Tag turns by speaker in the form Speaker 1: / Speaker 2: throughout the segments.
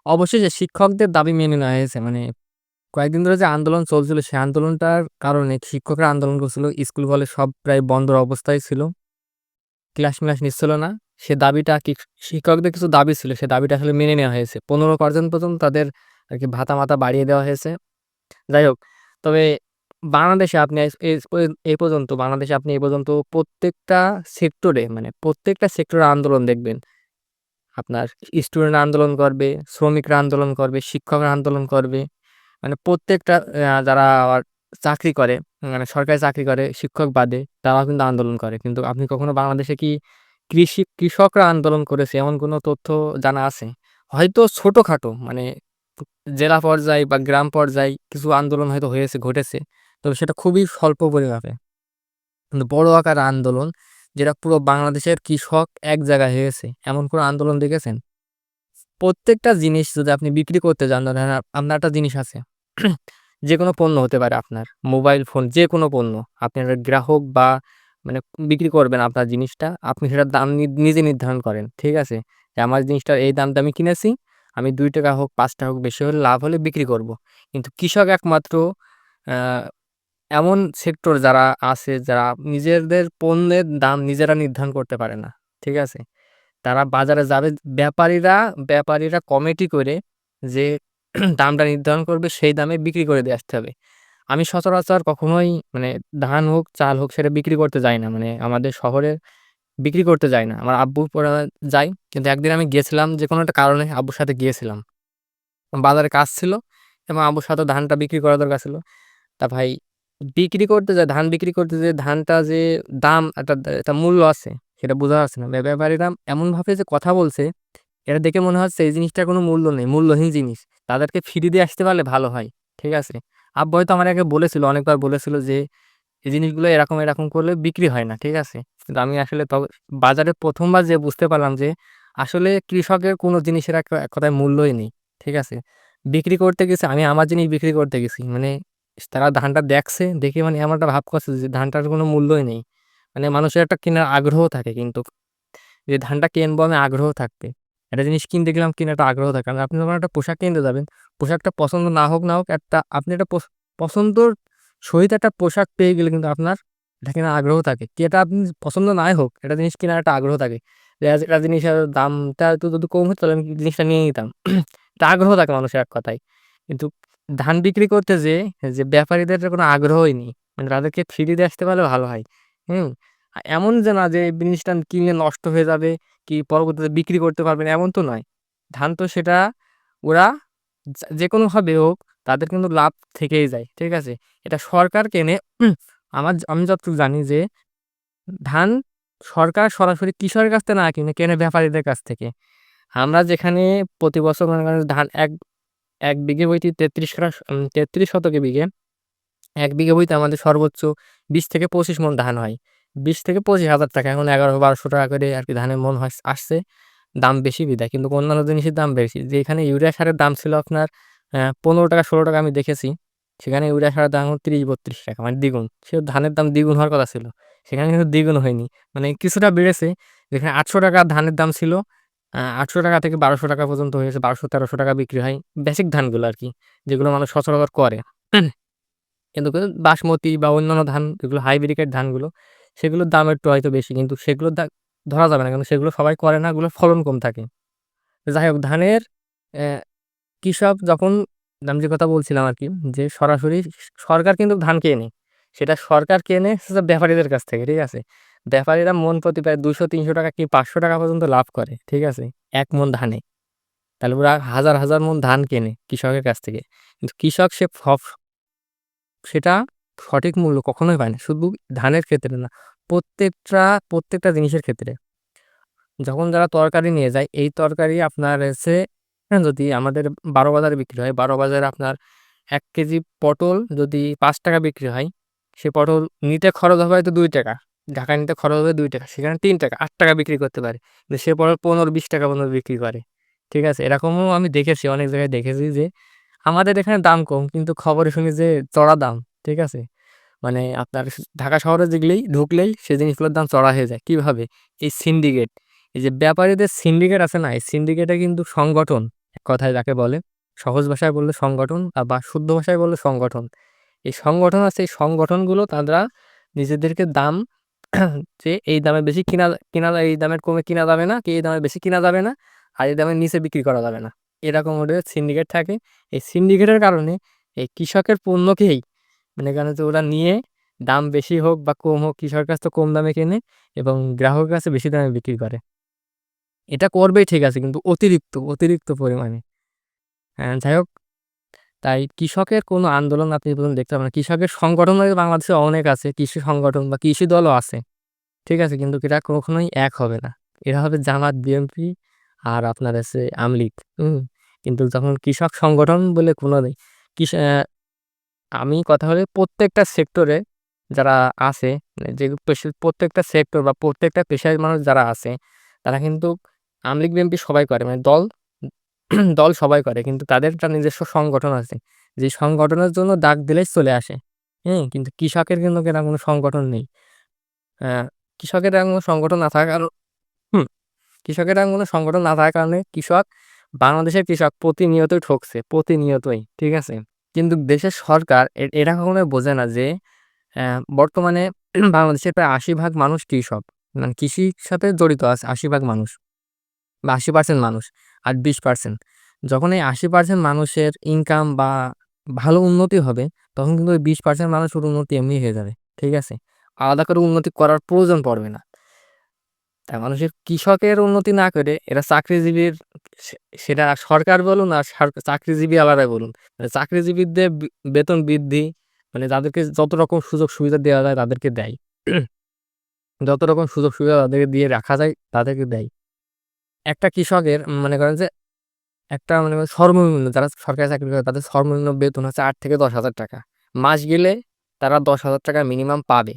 Speaker 1: অবশেষে শিক্ষকদের দাবি মেনে নেওয়া হয়েছে। মানে কয়েকদিন ধরে যে আন্দোলন চলছিল, সেই আন্দোলনটার কারণে শিক্ষকরা আন্দোলন করছিল। স্কুল কলেজ সব প্রায় বন্ধর অবস্থায় ছিল। ক্লাস-মিলাস নিচ্ছিল না। সে দাবিটা শিক্ষকদের কিছু দাবি ছিল, সে দাবিটা আসলে মেনে নেওয়া হয়েছে। ১৫% পর্যন্ত তাদের আরকি ভাতা-মাতা বাড়িয়ে দেওয়া হয়েছে। যাই হোক, তবে বাংলাদেশে আপনি এই পর্যন্ত বাংলাদেশে আপনি এই পর্যন্ত প্রত্যেকটা সেক্টরে মানে প্রত্যেকটা সেক্টরে আন্দোলন দেখবেন। আপনার স্টুডেন্ট আন্দোলন করবে, শ্রমিকরা আন্দোলন করবে, শিক্ষকরা আন্দোলন করবে। মানে প্রত্যেকটা যারা আবার চাকরি করে, মানে সরকারি চাকরি করে শিক্ষক বাদে, তারাও কিন্তু আন্দোলন করে। কিন্তু আপনি কখনো বাংলাদেশে কি কৃষকরা আন্দোলন করেছে এমন কোনো তথ্য জানা আছে? হয়তো ছোটখাটো মানে জেলা পর্যায়ে বা গ্রাম পর্যায়ে কিছু আন্দোলন হয়তো ঘটেছে। তবে সেটা খুবই স্বল্প পরিমাপে। কিন্তু বড় আকার আন্দোলন যেটা পুরো বাংলাদেশের কৃষক এক জায়গায় হয়েছে, এমন কোনো আন্দোলন দেখেছেন? প্রত্যেকটা জিনিস যদি আপনি বিক্রি করতে যান, ধরেন আপনার একটা জিনিস আছে। যেকোনো পণ্য হতে পারে আপনার। মোবাইল ফোন যেকোনো পণ্য। আপনি একটা গ্রাহক বা মানে বিক্রি করবেন আপনার জিনিসটা। আপনি সেটার দাম নিজে নির্ধারণ করেন। ঠিক আছে? যে আমার জিনিসটার এই দামটা আমি কিনেছি। আমি ৳২ হোক, ৳৫ হোক বেশি হলে লাভ হলে বিক্রি করব। কিন্তু কৃষক একমাত্র আ এমন সেক্টর যারা আছে যারা নিজেদের পণ্যের দাম নিজেরা নির্ধারণ করতে পারে না। ঠিক আছে? তারা বাজারে যাবে ব্যাপারীরা কমিটি করে যে দামটা নির্ধারণ করবে সেই দামে বিক্রি করে দিয়ে আসতে হবে। আমি সচরাচর কখনোই মানে ধান হোক, চাল হোক সেটা বিক্রি করতে যাই না। মানে আমাদের শহরে বিক্রি করতে যাই না। আমার আব্বু যায়। কিন্তু একদিন আমি গিয়েছিলাম যে কোনো একটা কারণে আব্বুর সাথে গিয়েছিলাম। বাজারে কাজ ছিল এবং আব্বুর সাথে ধানটা বিক্রি করা দরকার ছিল। তা ভাই ধান বিক্রি করতে যেয়ে ধানটা যে দাম একটা মূল্য আছে সেটা বোঝা যাচ্ছে না। ব্যাপারীরা এমনভাবে যে কথা বলছে, এটা দেখে মনে হচ্ছে এই জিনিসটার কোনো মূল্য নেই, মূল্যহীন জিনিস। তাদেরকে ফ্রি দিয়ে আসতে পারলে ভালো হয়। ঠিক আছে? আব্বু হয়তো আমারে আগে বলেছিল, অনেকবার বলেছিল যে, "এই জিনিসগুলো এরকম করলে বিক্রি হয় না।" ঠিক আছে? কিন্তু আমি আসলে বাজারে ১ম বার যেয়ে বুঝতে পারলাম যে, আসলে কৃষকের কোনো জিনিসের এক কথায় মূল্যই নেই। ঠিক আছে? বিক্রি করতে গেছে, আমি আমার জিনিস বিক্রি করতে গেছি। মানে তারা ধানটা দেখছে, দেখে মানে এমন একটা ভাব করছে যে ধানটার কোনো মূল্যই নেই। মানে মানুষের একটা কেনার আগ্রহ থাকে কিন্তু। যে ধানটা কিনবো আমি আগ্রহ থাকবে। একটা জিনিস কিনতে গেলাম কিনার একটা আগ্রহ থাকে। কারণ আপনি যখন একটা পোশাক কিনতে যাবেন, পোশাকটা পছন্দ না হোক আপনি একটা পছন্দর সহিত একটা পোশাক পেয়ে গেলে কিন্তু আপনার এটা কেনার আগ্রহ থাকে। কি এটা আপনি পছন্দ নাই হোক, একটা জিনিস কেনার একটা আগ্রহ থাকে। যে একটা জিনিসের দামটা একটু যদি কম হতো তাহলে আমি জিনিসটা নিয়ে নিতাম। একটা আগ্রহ থাকে মানুষের এক কথায়। কিন্তু ধান বিক্রি করতে যেয়ে যে ব্যাপারীদের কোনো আগ্রহই নেই। মানে তাদেরকে ফ্রি দিয়ে আসতে পারলে ভালো হয়। হুম? এমন যে না যে জিনিসটা কিনলে নষ্ট হয়ে যাবে, কি পরবর্তীতে বিক্রি করতে পারবে না এমন তো নয়। ধান তো সেটা ওরা যেকোনোভাবে হোক তাদের কিন্তু লাভ থেকেই যায়। ঠিক আছে? এটা সরকার কেনে আমি যতটুকু জানি যে ধান সরকার সরাসরি কৃষকের কাছ থেকে না কিনে, কেনে ব্যাপারীদের কাছ থেকে। আমরা যেখানে প্রতি বছর মনে করেন ধান ১ বিঘে বইতে ৩৩ শতকে বিঘে ১ বিঘা বইতে আমাদের সর্বোচ্চ ২০ থেকে ২৫ মণ ধান হয়। ২০ থেকে ৳২৫,০০০ এখন ১১-১২০০ টাকা করে আরকি ধানের মন আসছে। দাম বেশি বিধায়। কিন্তু অন্যান্য জিনিসের দাম বেশি। যেখানে ইউরিয়া সারের দাম ছিল আপনার ৳১৫ ৳১৬ আমি দেখেছি। সেখানে ইউরিয়া সারের দাম এখন ৳৩০-৩২ মানে দ্বিগুণ। সে ধানের দাম দ্বিগুণ হওয়ার কথা ছিল। সেখানে কিন্তু দ্বিগুণ হয়নি। মানে কিছুটা বেড়েছে। যেখানে ৳৮০০ ধানের দাম ছিল, ৳৮০০ থেকে ৳১২০০ পর্যন্ত হয়েছে। ৳১২০০-১৩০০ বিক্রি হয়। বেসিক ধানগুলো আরকি। যেগুলো মানুষ সচরাচর করে। কিন্তু বাসমতি বা অন্যান্য ধান যেগুলো হাইব্রিকের ধানগুলো, সেগুলোর দাম একটু হয়তো বেশি। কিন্তু সেগুলোর ধরা যাবে না। কারণ সেগুলো সবাই করে না, ওগুলোর ফলন কম থাকে। যাই হোক ধানের অ্যা কৃষক যখন আমি যে কথা বলছিলাম আরকি যে সরাসরি সরকার কিন্তু ধান কেনে। সেটা সরকার কেনে হচ্ছে ব্যাপারীদের কাছ থেকে, ঠিক আছে? ব্যাপারীরা মণ প্রতি প্রায় ৳২০০-৩০০ কি ৳৫০০ পর্যন্ত লাভ করে, ঠিক আছে? ১ মণ ধানে। তাহলে ওরা হাজার মণ ধান কেনে কৃষকের কাছ থেকে। কিন্তু কৃষক সে সেটা সঠিক মূল্য কখনোই পায় না। শুধু ধানের ক্ষেত্রে না, প্রত্যেকটা জিনিসের ক্ষেত্রে। যখন যারা তরকারি নিয়ে যায়, এই তরকারি আপনার হচ্ছে যদি আমাদের ১২ বাজারে বিক্রি হয়, ১২ বাজারে আপনার ১ কেজি পটল যদি ৳৫ বিক্রি হয়, সে পটল নিতে খরচ হবে হয়তো ৳২, ঢাকায় নিতে খরচ হবে ৳২, সেখানে ৳৩, ৳৮ বিক্রি করতে পারে। কিন্তু সে পটল ৳১৫-৳২০ পর্যন্ত বিক্রি করে। ঠিক আছে? এরকমও আমি দেখেছি, অনেক জায়গায় দেখেছি যে আমাদের এখানে দাম কম কিন্তু খবরে শুনি যে চড়া দাম। ঠিক আছে? মানে আপনার ঢাকা শহরে ঢুকলেই সে জিনিসগুলোর দাম চড়া হয়ে যায়। কিভাবে? এই সিন্ডিকেট, এই যে ব্যাপারীদের সিন্ডিকেট আছে না? এই সিন্ডিকেটের কিন্তু সংগঠন। কথায় যাকে বলে। সহজ ভাষায় বললে সংগঠন বা শুদ্ধ ভাষায় বললে সংগঠন। এই সংগঠন আছে, এই সংগঠনগুলো তারা নিজেদেরকে দাম যে এই দামে বেশি কিনা এই দামের কমে কিনা যাবে না, কি এই দামে বেশি কিনা যাবে না, আর এই দামের নিচে বিক্রি করা যাবে না। এরকম ওদের সিন্ডিকেট থাকে। এই সিন্ডিকেটের কারণে এই কৃষকের পণ্যকেই মনে করেন যে ওরা নিয়ে দাম বেশি হোক বা কম হোক কৃষকের কাছ থেকে কম দামে কেনে এবং গ্রাহকের কাছে বেশি দামে বিক্রি করে। এটা করবেই ঠিক আছে, কিন্তু অতিরিক্ত পরিমাণে। যাই হোক, তাই কৃষকের কোনো আন্দোলন আপনি প্রথম দেখতে পাবেন না। কৃষকের সংগঠন বাংলাদেশে অনেক আছে, কৃষি সংগঠন বা কৃষি দলও আছে। ঠিক আছে? কিন্তু এরা কখনোই এক হবে না। এরা হবে জামাত, বিএনপি আর আপনার আছে আমলিগ। হুম? কিন্তু যখন কৃষক সংগঠন বলে কোনো নেই। কৃষ অ্যা আমি কথা হলো প্রত্যেকটা সেক্টরে যারা আছে, মানে যে প্রত্যেকটা সেক্টর বা প্রত্যেকটা পেশার মানুষ যারা আছে, তারা কিন্তু আমলিগ, বিএনপি সবাই করে। মানে দল সবাই করে। কিন্তু তাদের একটা নিজস্ব সংগঠন আছে। যে সংগঠনের জন্য ডাক দিলেই চলে আসে। কিন্তু কৃষকের কিন্তু এরকম কোনো সংগঠন নেই। অ্যা কৃষকের এরকম কোনো সংগঠন না থাকার হুম, কৃষকের এরকম কোনো সংগঠন না থাকার কারণে বাংলাদেশের কৃষক প্রতিনিয়তই ঠকছে। প্রতিনিয়তই। ঠিক আছে? কিন্তু দেশের সরকার এরা কখনোই বোঝে না যে বর্তমানে বাংলাদেশের প্রায় ৮০% মানুষ কৃষক। মানে কৃষির সাথে জড়িত আছে ৮০% মানুষ বা ৮০% মানুষ। আর ২০% যখন এই ৮০% মানুষের ইনকাম বা ভালো উন্নতি হবে, তখন কিন্তু ওই ২০% মানুষের উন্নতি এমনি হয়ে যাবে। ঠিক আছে? আলাদা করে উন্নতি করার প্রয়োজন পড়বে না। তাই মানুষের কৃষকের উন্নতি না করে এরা চাকরিজীবীর সে সেটা সরকার বলুন আর চাকরিজীবী আলাদাই বলুন। মানে চাকরিজীবীদের বেতন বৃদ্ধি, মানে যাদেরকে যত রকম সুযোগ সুবিধা দেওয়া যায় তাদেরকে দেয়। যত রকম সুযোগ সুবিধা তাদেরকে দিয়ে রাখা যায় তাদেরকে দেয়। একটা কৃষকের মনে করেন যে একটা মনে করেন সর্বনিম্ন যারা সরকারি চাকরি করে তাদের সর্বনিম্ন বেতন হচ্ছে ৮ থেকে ১০,০০০ টাকা। মাস গেলে তারা ১০,০০০ টাকা মিনিমাম পাবে।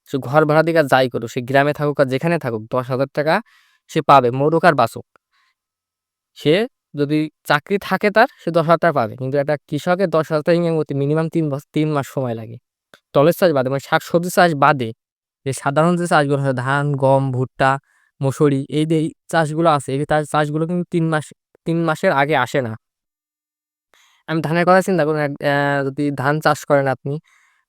Speaker 1: সে ঘর ভাড়া দিক আর যাই করুক, সে গ্রামে থাকুক আর যেখানে থাকুক ১০,০০০ টাকা সে পাবে, মরুক আর বাঁচুক। সে যদি চাকরি থাকে তার, সে ১০,০০০ টাকা পাবে। কিন্তু একটা কৃষকের ১০,০০০ টাকা ইনকাম করতে মিনিমাম ৩ মাস সময় লাগে। তলের চাষ বাদে, মানে শাকসবজি চাষ বাদে যে সাধারণ যে চাষগুলো হয় ধান, গম, ভুট্টা, মসুরি এই চাষগুলো আছে, এই চাষগুলো কিন্তু ৩ মাসের আগে আসে না। আমি ধানের কথা চিন্তা করুন, যদি ধান চাষ করেন আপনি,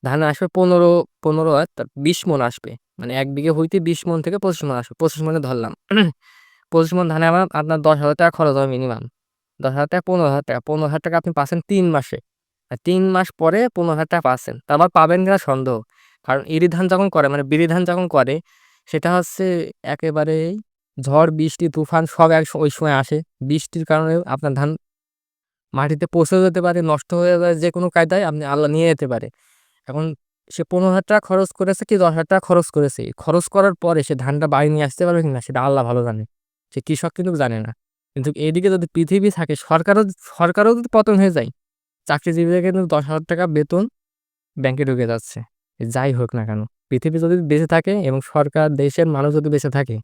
Speaker 1: ধান আসবে ১৫ তার ২০ মণ আসবে। মানে ১ বিঘে হইতে ২০ মণ থেকে ২৫ মণ আসবে। ২৫ মণে ধরলাম। ২৫ মণ ধানে আপনার ১০,০০০ টাকা খরচ হবে মিনিমাম। ১০,০০০ টাকা ১৫,০০০ টাকা। ১৫,০০০ টাকা আপনি পাচ্ছেন ৩ মাসে। আর ৩ মাস পরে ১৫,০০০ টাকা পাচ্ছেন। তা আবার পাবেন কিনা সন্দেহ। কারণ ইরি ধান যখন করে, মানে বিরি ধান যখন করে, সেটা হচ্ছে একেবারেই ঝড়, বৃষ্টি, তুফান সব ওই সময় আসে। বৃষ্টির কারণে আপনার ধান মাটিতে পচেও যেতে পারে, নষ্ট হয়ে যায় যেকোনো কায়দায় আল্লাহ নিয়ে যেতে পারে। এখন সে ১৫,০০০ টাকা খরচ করেছে কি ১০,০০০ টাকা খরচ করেছে। খরচ করার পরে সে ধানটা বাড়ি নিয়ে আসতে পারবে কিনা সেটা আল্লাহ ভালো জানে। সে কৃষক কিন্তু জানে না। কিন্তু এদিকে যদি পৃথিবী থাকে, সরকারও যদি পতন হয়ে যায়, চাকরিজীবীদের কিন্তু ১০,০০০ টাকা বেতন ব্যাংকে ঢুকে যাচ্ছে। যাই হোক না কেন, পৃথিবী যদি বেঁচে থাকে এবং সরকার, দেশের মানুষ যদি বেঁচে থাকে,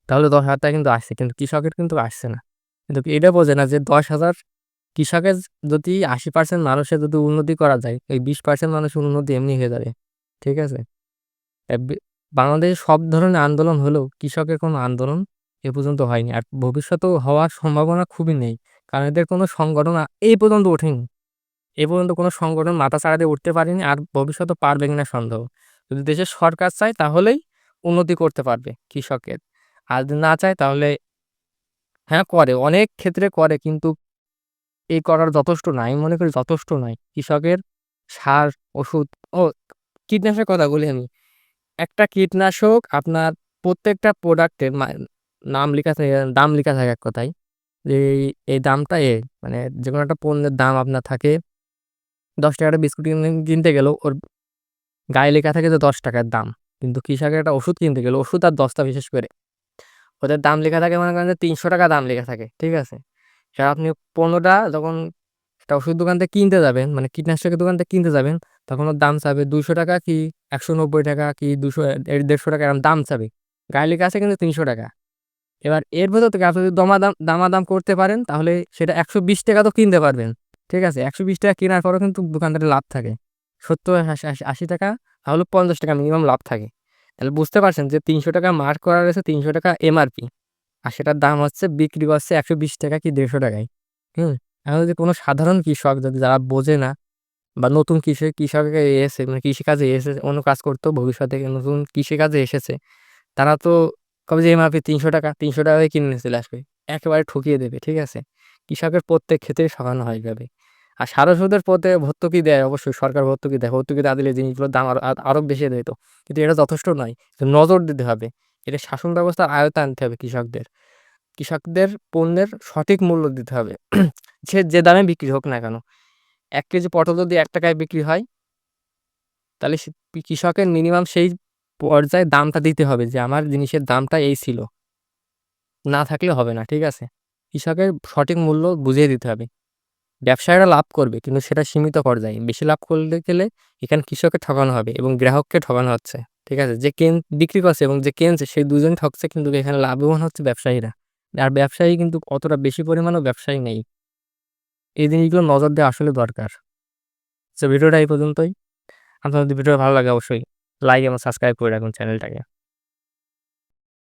Speaker 1: তাহলে ১০,০০০ টাকা কিন্তু আসছে। কিন্তু কৃষকের কিন্তু আসছে না। কিন্তু এটা বোঝে না যে ১০,০০০ কৃষকের যদি ৮০% মানুষের যদি উন্নতি করা যায়, এই ২০% মানুষের উন্নতি এমনি হয়ে যাবে। ঠিক আছে? এ বে বাংলাদেশে সব ধরনের আন্দোলন হলেও কৃষকের কোনো আন্দোলন এ পর্যন্ত হয়নি। আর ভবিষ্যতেও হওয়ার সম্ভাবনা খুবই নেই। কারণ এদের কোনো সংগঠন এই পর্যন্ত ওঠেনি। এ পর্যন্ত কোনো সংগঠন মাথাচাড়া দিয়ে উঠতে পারেনি, আর ভবিষ্যতেও পারবে কিনা সন্দেহ। যদি দেশের সরকার চায় তাহলেই উন্নতি করতে পারবে কৃষকের। আর যদি না চায় তাহলে হ্যাঁ করে, অনেক ক্ষেত্রে করে, কিন্তু এই করার যথেষ্ট না। আমি মনে করি যথেষ্ট নয়। কৃষকের সার, ওষুধ ও কীটনাশকের কথা বলি আমি। একটা কীটনাশক আপনার প্রত্যেকটা প্রোডাক্টের নাম লিখা থাকে, দাম লিখা থাকে এক কথায়। যে এই দামটা মানে যেকোনো একটা পণ্যের দাম আপনার থাকে ৳১০ র বিস্কুট কিনতে গেলেও ওর গায়ে লেখা থাকে যে ৳১০ দাম। কিন্তু কৃষকের একটা ওষুধ কিনতে গেলে, ওষুধ আর দস্তা বিশেষ করে, ওদের দাম লেখা থাকে মনে করেন যে ৳৩০০ দাম লেখা থাকে। ঠিক আছে? সেটা আপনি পণ্যটা যখন একটা ওষুধ দোকান থেকে কিনতে যাবেন, মানে কীটনাশকের দোকান থেকে কিনতে যাবেন, তখন ওর দাম চাবে ৳২০০ কি ৳১৯০ কি ১৫০ এরকম দাম চাবে। গায়ে লেখা আছে কিন্তু ৳৩০০। এবার এর ভেতর থেকে আপনি যদি দামাদাম করতে পারেন তাহলে সেটা ৳১২০ তো কিনতে পারবেন। ঠিক আছে? ৳১২০ কেনার পরেও কিন্তু দোকানদারের লাভ থাকে। ৳৭০, ৳৮০ তাহলে ৳৫০ মিনিমাম লাভ থাকে। তাহলে বুঝতে পারছেন যে ৳৩০০ মার্ক করা রয়েছে, ৳৩০০ এমআরপি। আর সেটার দাম হচ্ছে বিক্রি করছে ৳১২০ কি ৳১৫০ হুম? এখন যদি কোনো সাধারণ কৃষক যদি যারা বোঝে না বা নতুন কৃষকে এসে মানে কৃষিকাজে এসে অন্য কাজ করতো ভবিষ্যতে নতুন কৃষিকাজে এসেছে, তারা তো কবে যে এমআরপি ৳৩০০ কিনে চলে আসবে। একেবারে ঠকিয়ে দেবে, ঠিক আছে? কৃষকের প্রত্যেক ক্ষেত্রেই ঠকানো হয় এভাবে। আর সার ওষুধের পথে ভর্তুকি দেয় অবশ্যই সরকার ভর্তুকি দেয়। ভর্তুকি না দিলে জিনিসগুলোর দাম আরো বেশি যেত। কিন্তু এটা যথেষ্ট নয়। নজর দিতে হবে। এটা শাসন ব্যবস্থার আয়ত্তে আনতে হবে কৃষকদের। কৃষকদের পণ্যের সঠিক মূল্য দিতে হবে। সে যে দামে বিক্রি হোক না কেন? ১ কেজি পটল যদি ৳১ বিক্রি হয়, তাহলে সে কৃষকের মিনিমাম সেই পর্যায়ে দামটা দিতে হবে যে আমার জিনিসের দামটা এই ছিল। না থাকলে হবে না, ঠিক আছে? কৃষকের সঠিক মূল্য বুঝিয়ে দিতে হবে। ব্যবসায়ীরা লাভ করবে কিন্তু সেটা সীমিত পর্যায়ে। বেশি লাভ করতে গেলে এখানে কৃষককে ঠকানো হবে এবং গ্রাহককে ঠকানো হচ্ছে। ঠিক আছে? যে বিক্রি করছে এবং যে কিনছে সেই দুজনই ঠকছে কিন্তু এখানে লাভবান হচ্ছে ব্যবসায়ীরা। আর ব্যবসায়ী কিন্তু অতটা বেশি পরিমাণেও ব্যবসায়ী নেই। এই জিনিসগুলো নজর দেওয়া আসলে দরকার। সো ভিডিওটা এই পর্যন্তই। আপনার যদি ভিডিওটা ভালো লাগে অবশ্যই লাইক এবং সাবস্ক্রাইব করে রাখুন চ্যানেলটাকে।